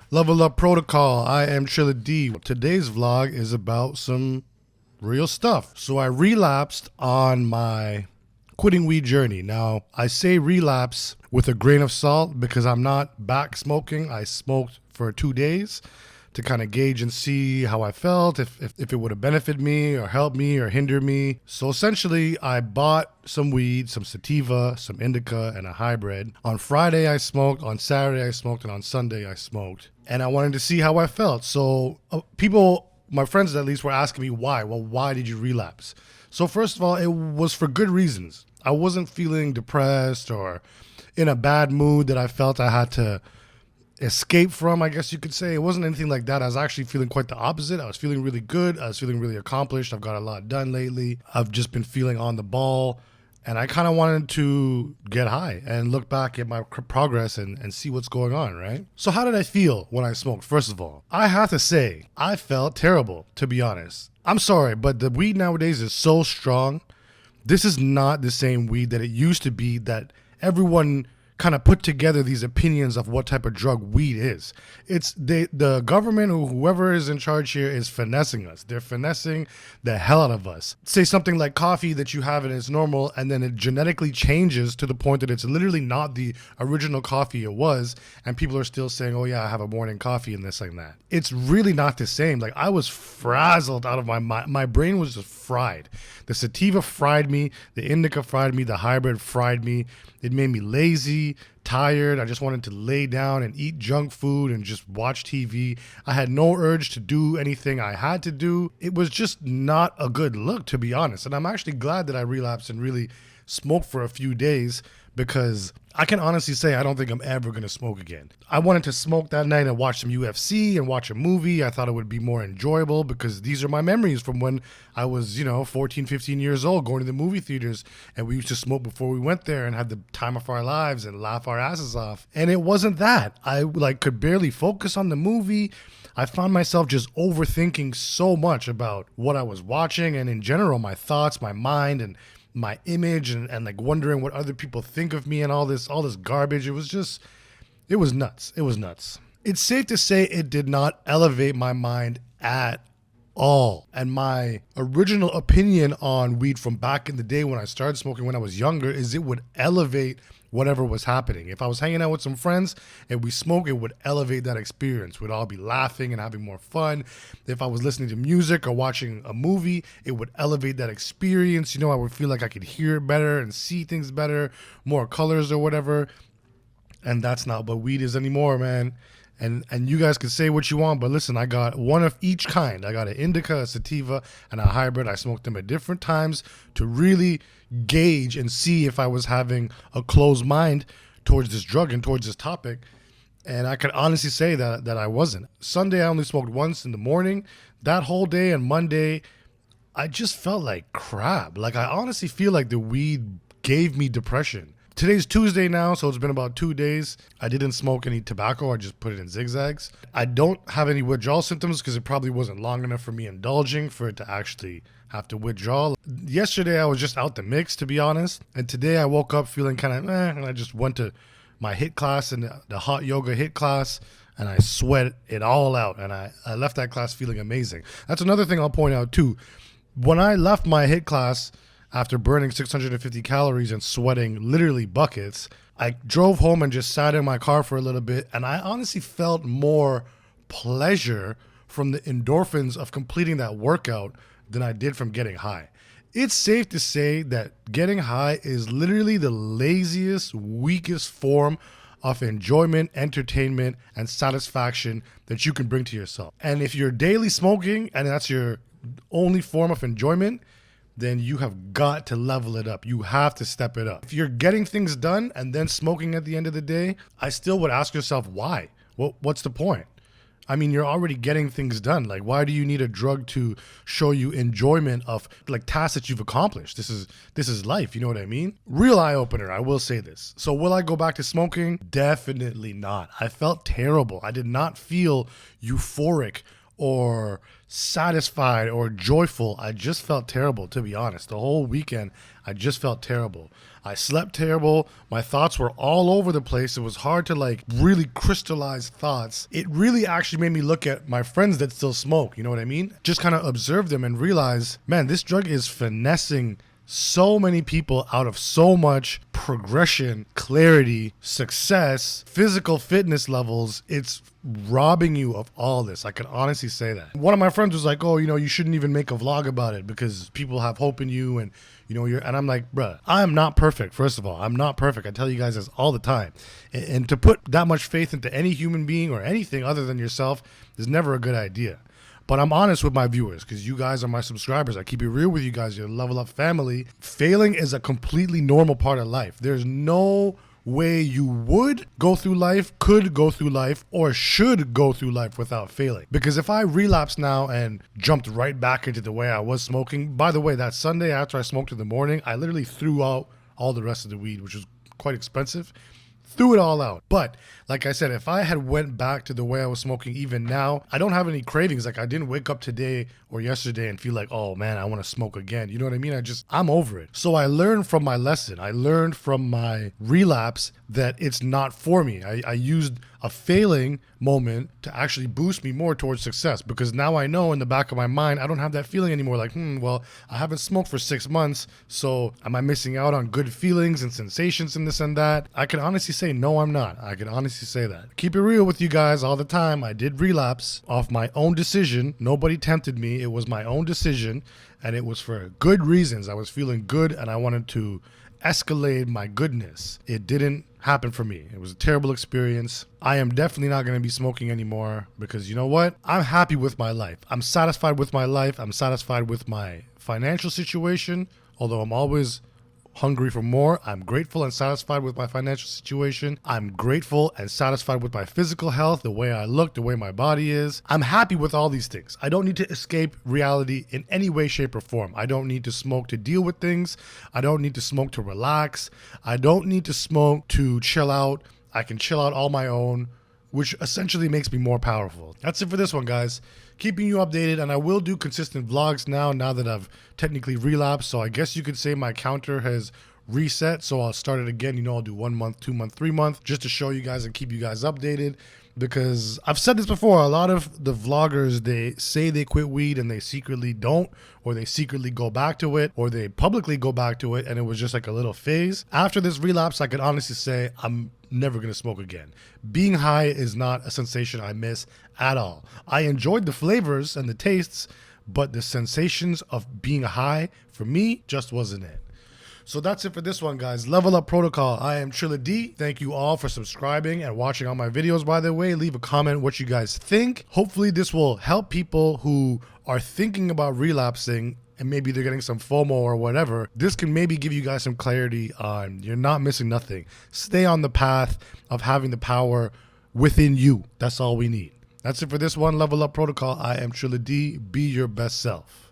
Level Up Protocol. I am Trilla D. Today's vlog is about some real stuff. So I relapsed on my quitting weed journey. Now, I say relapse with a grain of salt because I'm not back smoking. I smoked for 2 days to kind of gauge and see how I felt, if it would have benefited me or helped me or hindered me. So essentially, I bought some weed, some sativa, some indica, and a hybrid. On Friday, I smoked. On Saturday, I smoked. And on Sunday, I smoked. And I wanted to see how I felt. So people, my friends at least, were asking me why. Well, why did you relapse? So first of all, it was for good reasons. I wasn't feeling depressed or in a bad mood that I felt I had to escape from, I guess you could say. It wasn't anything like that. I was actually feeling quite the opposite. I was feeling really good. I was feeling really accomplished. I've got a lot done lately. I've just been feeling on the ball. And I kind of wanted to get high and look back at my progress and see what's going on, right? So how did I feel when I smoked? First of all, I have to say, I felt terrible, to be honest. I'm sorry, but the weed nowadays is so strong. This is not the same weed that it used to be, that everyone kind of put together these opinions of what type of drug weed is. It's the government or whoever is in charge here is finessing us. They're finessing the hell out of us. Say something like coffee that you have and it's normal, and then it genetically changes to the point that it's literally not the original coffee it was, and people are still saying, oh yeah, I have a morning coffee and this and that. It's really not the same. Like, I was frazzled out of my mind. My brain was just fried. The sativa fried me, the indica fried me, the hybrid fried me. It made me lazy, tired. I just wanted to lay down and eat junk food and just watch TV. I had no urge to do anything I had to do. It was just not a good look, to be honest. And I'm actually glad that I relapsed and really smoked for a few days, because I can honestly say I don't think I'm ever going to smoke again. I wanted to smoke that night and watch some UFC and watch a movie. I thought it would be more enjoyable because these are my memories from when I was, 14, 15 years old, going to the movie theaters, and we used to smoke before we went there and had the time of our lives and laugh our asses off. And it wasn't that. I could barely focus on the movie. I found myself just overthinking so much about what I was watching, and in general, my thoughts, my mind, and my image, and like wondering what other people think of me and all this garbage. It was nuts. It was nuts. It's safe to say it did not elevate my mind at all. And my original opinion on weed from back in the day when I started smoking when I was younger is it would elevate whatever was happening. If I was hanging out with some friends and we smoke, it would elevate that experience. We'd all be laughing and having more fun. If I was listening to music or watching a movie, it would elevate that experience. I would feel like I could hear it better and see things better, more colors or whatever. And that's not what weed is anymore, man. And you guys can say what you want, but listen, I got one of each kind. I got an indica, a sativa, and a hybrid. I smoked them at different times to really gauge and see if I was having a closed mind towards this drug and towards this topic. And I can honestly say that I wasn't. Sunday, I only smoked once in the morning. That whole day and Monday, I just felt like crap. Like, I honestly feel like the weed gave me depression. Today's Tuesday now, so it's been about 2 days. I didn't smoke any tobacco. I just put it in zigzags. I don't have any withdrawal symptoms because it probably wasn't long enough for me indulging for it to actually have to withdraw. Yesterday, I was just out the mix, to be honest. And today, I woke up feeling kind of and I just went to my HIIT class and the hot yoga HIIT class, and I sweat it all out. And I left that class feeling amazing. That's another thing I'll point out, too. When I left my HIIT class, after burning 650 calories and sweating literally buckets, I drove home and just sat in my car for a little bit, and I honestly felt more pleasure from the endorphins of completing that workout than I did from getting high. It's safe to say that getting high is literally the laziest, weakest form of enjoyment, entertainment, and satisfaction that you can bring to yourself. And if you're daily smoking and that's your only form of enjoyment, then you have got to level it up. You have to step it up. If you're getting things done and then smoking at the end of the day, I still would ask yourself, why? What's the point? I mean, you're already getting things done. Like, why do you need a drug to show you enjoyment of like tasks that you've accomplished? This is life, you know what I mean? Real eye opener, I will say this. So will I go back to smoking? Definitely not. I felt terrible. I did not feel euphoric or satisfied or joyful. I just felt terrible, to be honest. The whole weekend, I just felt terrible. I slept terrible. My thoughts were all over the place. It was hard to like really crystallize thoughts. It really actually made me look at my friends that still smoke. You know what I mean? Just kind of observe them and realize, man, this drug is finessing so many people out of so much progression, clarity, success, physical fitness levels. It's robbing you of all this. I can honestly say that. One of my friends was like, oh, you shouldn't even make a vlog about it because people have hope in you and and I'm like, bruh, I am not perfect. First of all, I'm not perfect. I tell you guys this all the time. And to put that much faith into any human being or anything other than yourself is never a good idea. But I'm honest with my viewers because you guys are my subscribers. I keep it real with you guys. You're Level Up family. Failing is a completely normal part of life. There's no way you would go through life, could go through life, or should go through life without failing. Because if I relapse now and jumped right back into the way I was smoking, by the way, that Sunday after I smoked in the morning, I literally threw out all the rest of the weed, which was quite expensive. Threw it all out. But like I said, if I had went back to the way I was smoking even now, I don't have any cravings. Like I didn't wake up today or yesterday and feel like, oh man, I want to smoke again. You know what I mean? I'm over it. So I learned from my lesson. I learned from my relapse that it's not for me. I used a failing moment to actually boost me more towards success because now I know in the back of my mind, I don't have that feeling anymore. Like, well, I haven't smoked for 6 months. So am I missing out on good feelings and sensations and this and that? I can honestly say, no, I'm not. I can honestly say that. Keep it real with you guys all the time. I did relapse off my own decision. Nobody tempted me. It was my own decision and it was for good reasons. I was feeling good and I wanted to escalate my goodness. It didn't happen for me. It was a terrible experience. I am definitely not going to be smoking anymore because you know what? I'm happy with my life. I'm satisfied with my life. I'm satisfied with my financial situation, although I'm always hungry for more. I'm grateful and satisfied with my financial situation. I'm grateful and satisfied with my physical health, the way I look, the way my body is. I'm happy with all these things. I don't need to escape reality in any way, shape, or form. I don't need to smoke to deal with things. I don't need to smoke to relax. I don't need to smoke to chill out. I can chill out on my own, which essentially makes me more powerful. That's it for this one, guys. Keeping you updated, and I will do consistent vlogs now that I've technically relapsed. So I guess you could say my counter has reset. So I'll start it again. I'll do 1 month, 2 month, 3 month, just to show you guys and keep you guys updated. Because I've said this before, a lot of the vloggers, they say they quit weed and they secretly don't, or they secretly go back to it, or they publicly go back to it and it was just like a little phase. After this relapse, I could honestly say I'm never going to smoke again. Being high is not a sensation I miss at all. I enjoyed the flavors and the tastes, but the sensations of being high, for me, just wasn't it. So that's it for this one, guys. Level Up Protocol. I am Trilla D. Thank you all for subscribing and watching all my videos, by the way. Leave a comment what you guys think. Hopefully this will help people who are thinking about relapsing and maybe they're getting some FOMO or whatever. This can maybe give you guys some clarity on you're not missing nothing. Stay on the path of having the power within you. That's all we need. That's it for this one. Level Up Protocol. I am Trilla D. Be your best self.